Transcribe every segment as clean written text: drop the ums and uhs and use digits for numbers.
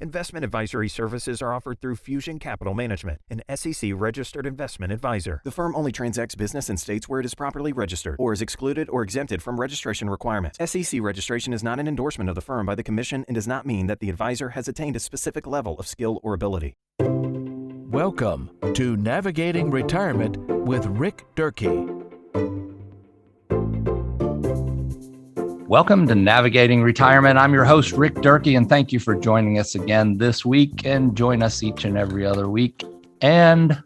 Investment advisory services are offered through Fusion Capital Management, an SEC-registered investment advisor. The firm only transacts business in states where it is properly registered or is excluded or exempted from registration requirements. SEC registration is not an endorsement of the firm by the Commission and does not mean that the advisor has attained a specific level of skill or ability. Welcome to Navigating Retirement with Rick Durkee. Welcome to Navigating Retirement. I'm your host, Rick Durkee, and thank you for joining us again this week, and join us each and every other week and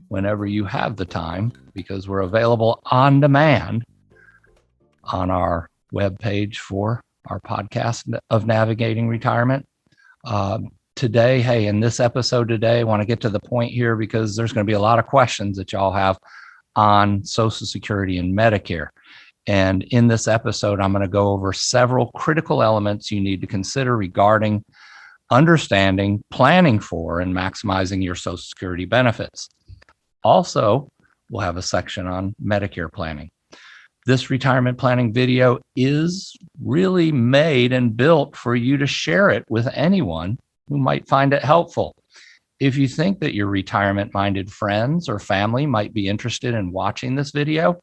whenever you have the time, because we're available on demand on our webpage for our podcast of Navigating Retirement. Today, in this episode today, I want to get to the point here because there's going to be a lot of questions that y'all have on Social Security and Medicare. And in this episode, I'm going to go over several critical elements you need to consider regarding understanding, planning for, and maximizing your Social Security benefits. Also, we'll have a section on Medicare planning. This retirement planning video is really made and built for you to share it with anyone who might find it helpful. If you think that your retirement-minded friends or family might be interested in watching this video,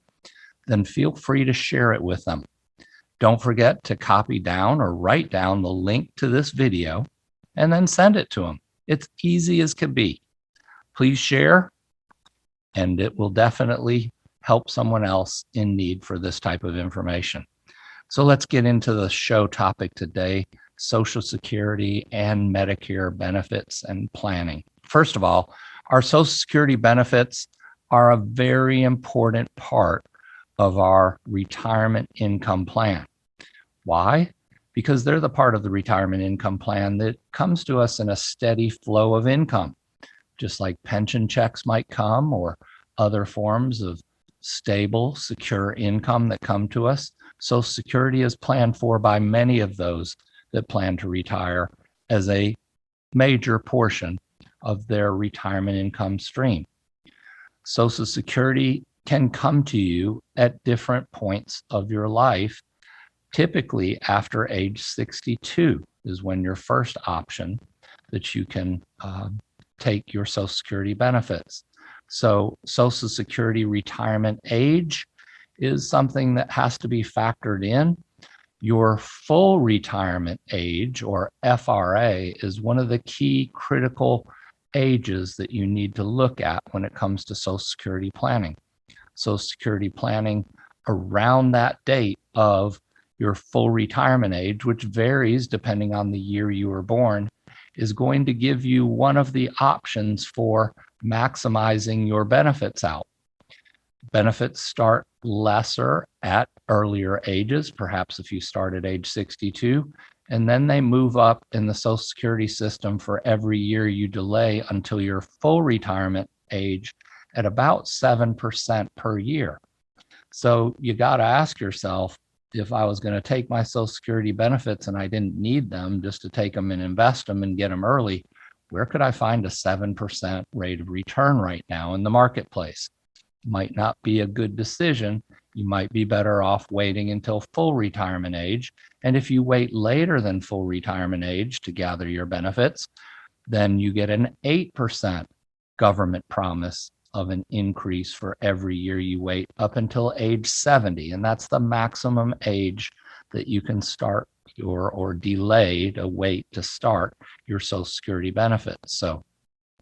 then feel free to share it with them. Don't forget to copy down or write down the link to this video and then send it to them. It's easy as can be. Please share, and it will definitely help someone else in need for this type of information. So let's get into the show topic today: Social Security and Medicare benefits and planning. First of all, our Social Security benefits are a very important part of our retirement income plan. Why? Because they're the part of the retirement income plan that comes to us in a steady flow of income, just like pension checks might come or other forms of stable, secure income that come to us. Social Security is planned for by many of those that plan to retire as a major portion of their retirement income stream. Social Security can come to you at different points of your life. Typically after age 62 is when your first option that you can take your Social Security benefits. So Social Security retirement age is something that has to be factored in. Your full retirement age, or FRA, is one of the key critical ages that you need to look at when it comes to Social Security planning. Social Security planning around that date of your full retirement age, which varies depending on the year you were born, is going to give you one of the options for maximizing your benefits out. Benefits start lesser at earlier ages, perhaps if you start at age 62, and then they move up in the Social Security system for every year you delay until your full retirement age at about 7% per year. So you got to ask yourself, if I was going to take my Social Security benefits and I didn't need them, just to take them and invest them and get them early, where could I find a 7% rate of return right now in the marketplace? Might not be a good decision. You might be better off waiting until full retirement age. And if you wait later than full retirement age to gather your benefits, then you get an 8% government promise of an increase for every year you wait up until age 70. And that's the maximum age that you can start or delay to wait to start your Social Security benefits. So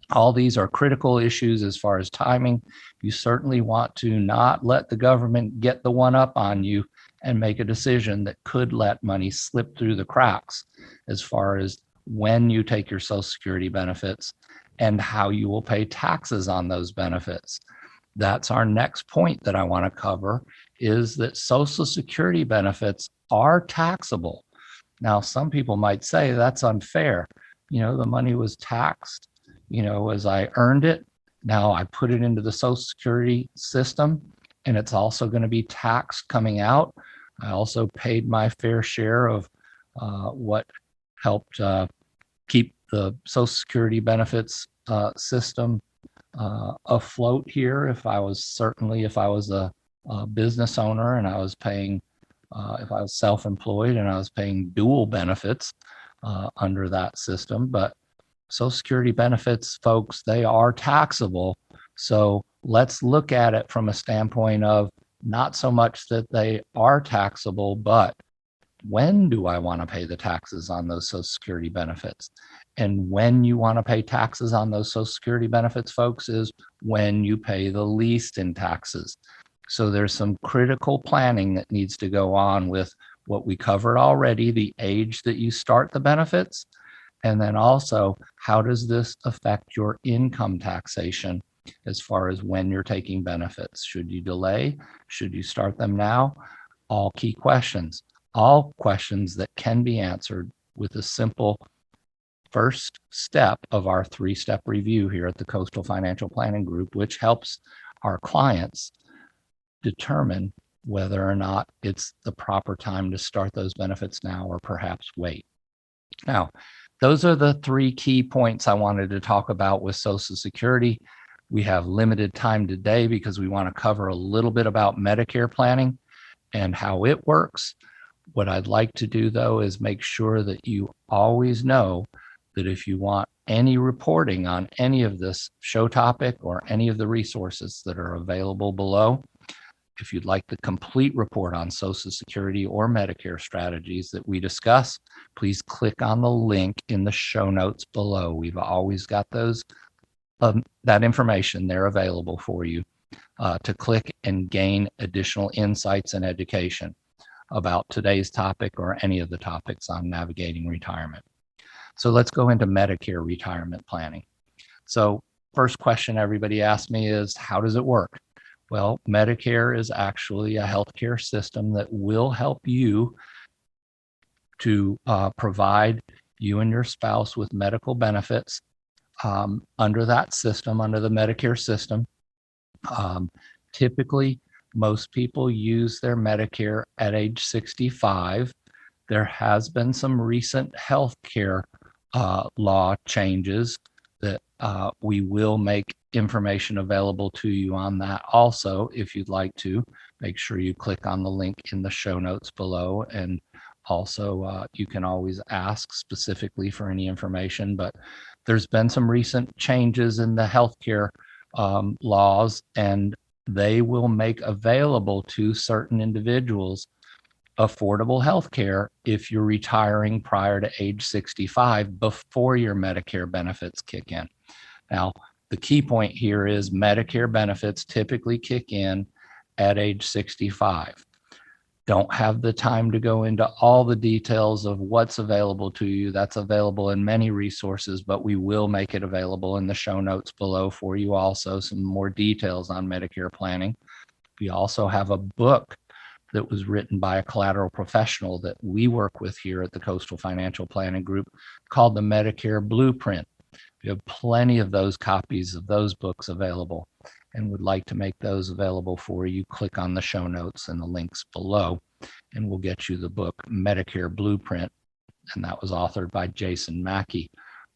all these are critical issues as far as timing. You certainly want to not let the government get the one up on you and make a decision that could let money slip through the cracks as far as when you take your Social Security benefits and how you will pay taxes on those benefits. That's our next point that I want to cover, is that Social Security benefits are taxable. Now, some people might say that's unfair. The money was taxed, as I earned it. Now I put it into the Social Security system, and it's also going to be taxed coming out. I also paid my fair share of what helped keep the Social Security benefits system afloat here. If I was a business owner and I was paying, if I was self-employed and I was paying dual benefits under that system. But Social Security benefits, folks, they are taxable. So let's look at it from a standpoint of not so much that they are taxable, but when do I want to pay the taxes on those Social Security benefits? And when you want to pay taxes on those Social Security benefits, folks, is when you pay the least in taxes. So there's some critical planning that needs to go on with what we covered already, the age that you start the benefits, and then also how does this affect your income taxation as far as when you're taking benefits? Should you delay? Should you start them now? All key questions. All questions that can be answered with a simple first step of our 3-step review here at the Coastal Financial Planning Group, which helps our clients determine whether or not it's the proper time to start those benefits now or perhaps wait. Now, those are the 3 key points I wanted to talk about with Social Security. We have limited time today because we want to cover a little bit about Medicare planning and how it works. What I'd like to do, though, is make sure that you always know that if you want any reporting on any of this show topic or any of the resources that are available below, if you'd like the complete report on Social Security or Medicare strategies that we discuss, please click on the link in the show notes below. We've always got those that information there available for you to click and gain additional insights and education about today's topic or any of the topics on navigating retirement. So let's go into Medicare retirement planning. So first question everybody asked me is, how does it work? Well, Medicare is actually a healthcare system that will help you to provide you and your spouse with medical benefits under that system, under the Medicare system. Typically, most people use their Medicare at age 65. There has been some recent healthcare law changes that we will make information available to you on that also. If you'd like to, make sure you click on the link in the show notes below. And also, you can always ask specifically for any information, but there's been some recent changes in the healthcare laws, and they will make available to certain individuals affordable health care if you're retiring prior to age 65 before your Medicare benefits kick in. Now, the key point here is Medicare benefits typically kick in at age 65. Don't have the time to go into all the details of what's available to you. That's available in many resources, but we will make it available in the show notes below for you also, some more details on Medicare planning. We also have a book that was written by a collateral professional that we work with here at the Coastal Financial Planning Group called the Medicare Blueprint. We have plenty of those copies of those books available and would like to make those available for you. Click on the show notes and the links below, and we'll get you the book Medicare Blueprint. And that was authored by Jason Mackey,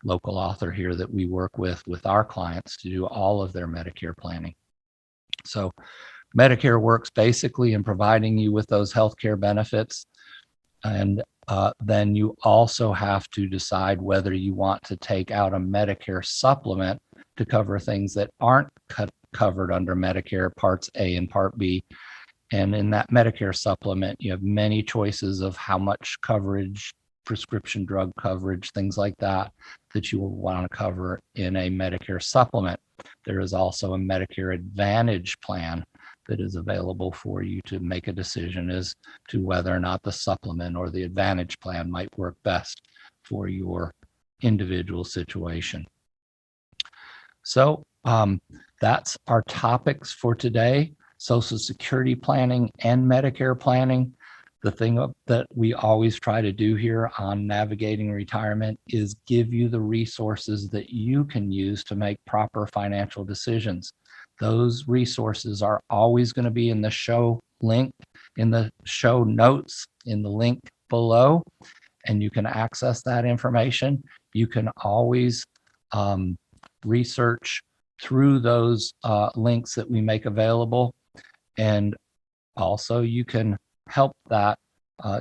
local author here that we work with our clients to do all of their Medicare planning. So Medicare works basically in providing you with those healthcare benefits. And then you also have to decide whether you want to take out a Medicare supplement to cover things that aren't covered under Medicare Parts A and Part B. And in that Medicare supplement, you have many choices of how much coverage, prescription drug coverage, things like that, that you will want to cover in a Medicare supplement. There is also a Medicare Advantage plan that is available for you to make a decision as to whether or not the supplement or the Advantage plan might work best for your individual situation. So that's our topics for today: Social Security planning and Medicare planning. The thing that we always try to do here on Navigating Retirement is give you the resources that you can use to make proper financial decisions. Those resources are always going to be in the show link, in the show notes, in the link below, and you can access that information. You can always research through those links that we make available, and also you can help that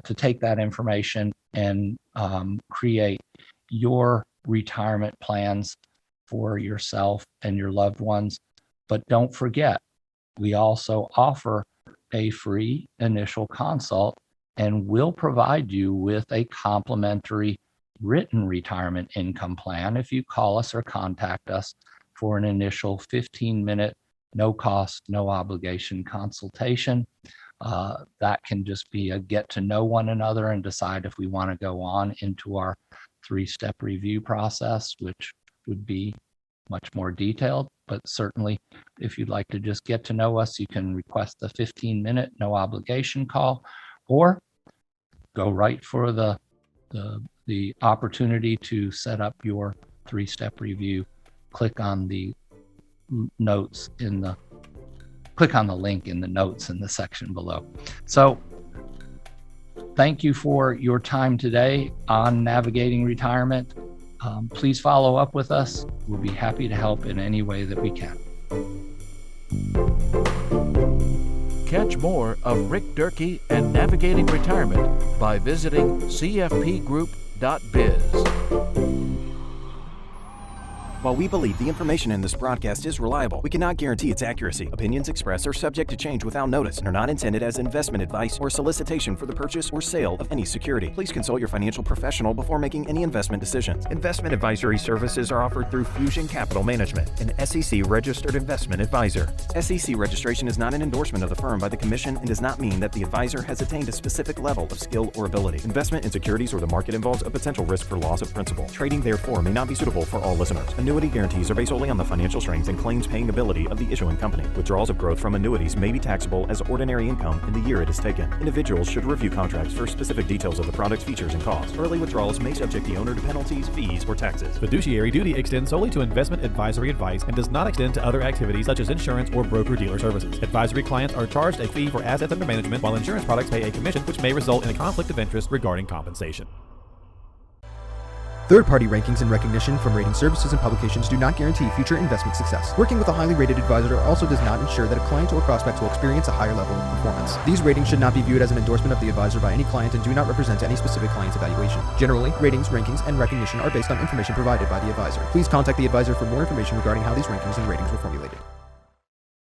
to take that information and create your retirement plans for yourself and your loved ones. But don't forget, we also offer a free initial consult, and we'll provide you with a complimentary written retirement income plan if you call us or contact us for an initial 15-minute, no cost, no obligation consultation. That can just be a get to know one another and decide if we want to go on into our 3-step review process, which would be much more detailed. But certainly, if you'd like to just get to know us, you can request the 15-minute no obligation call, or go right for the opportunity to set up your 3-step review. Click on the notes click on the link in the notes in the section below. So thank you for your time today on Navigating Retirement. Please follow up with us. We'll be happy to help in any way that we can. Catch more of Rick Durkee and Navigating Retirement by visiting cfpgroup.biz. While we believe the information in this broadcast is reliable, we cannot guarantee its accuracy. Opinions expressed are subject to change without notice and are not intended as investment advice or solicitation for the purchase or sale of any security. Please consult your financial professional before making any investment decisions. Investment advisory services are offered through Fusion Capital Management, an SEC-registered investment advisor. SEC registration is not an endorsement of the firm by the Commission and does not mean that the advisor has attained a specific level of skill or ability. Investment in securities or the market involves a potential risk for loss of principal. Trading, therefore, may not be suitable for all listeners. Annuity guarantees are based solely on the financial strength and claims paying ability of the issuing company. Withdrawals of growth from annuities may be taxable as ordinary income in the year it is taken. Individuals should review contracts for specific details of the product's features and costs. Early withdrawals may subject the owner to penalties, fees, or taxes. Fiduciary duty extends solely to investment advisory advice and does not extend to other activities such as insurance or broker-dealer services. Advisory clients are charged a fee for assets under management, while insurance products pay a commission, which may result in a conflict of interest regarding compensation. Third-party rankings and recognition from rating services and publications do not guarantee future investment success. Working with a highly rated advisor also does not ensure that a client or prospect will experience a higher level of performance. These ratings should not be viewed as an endorsement of the advisor by any client and do not represent any specific client's evaluation. Generally, ratings, rankings, and recognition are based on information provided by the advisor. Please contact the advisor for more information regarding how these rankings and ratings were formulated.